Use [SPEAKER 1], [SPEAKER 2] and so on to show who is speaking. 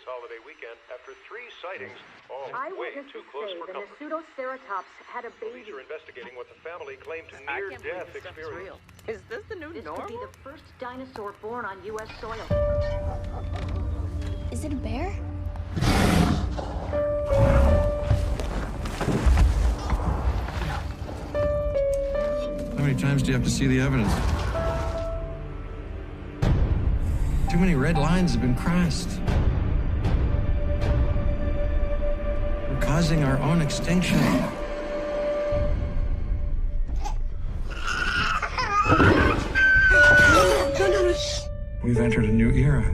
[SPEAKER 1] holiday weekend after 3 sightings, all way
[SPEAKER 2] Eyewitnesses
[SPEAKER 1] too close
[SPEAKER 2] say
[SPEAKER 1] for
[SPEAKER 2] the
[SPEAKER 1] comfort.
[SPEAKER 2] Pseudoceratops had a
[SPEAKER 1] Police
[SPEAKER 2] baby.
[SPEAKER 1] are investigating what the family claimed
[SPEAKER 3] I can't believe
[SPEAKER 1] near-death
[SPEAKER 3] this stuff's
[SPEAKER 1] experience.
[SPEAKER 3] real. Is this the new
[SPEAKER 2] This
[SPEAKER 3] normal?
[SPEAKER 2] could be the first dinosaur born on U.S. soil.
[SPEAKER 4] Is it a bear?
[SPEAKER 5] How many times do you have to see the evidence? Too many red lines have been crossed. We're causing our own extinction. We've entered a new era.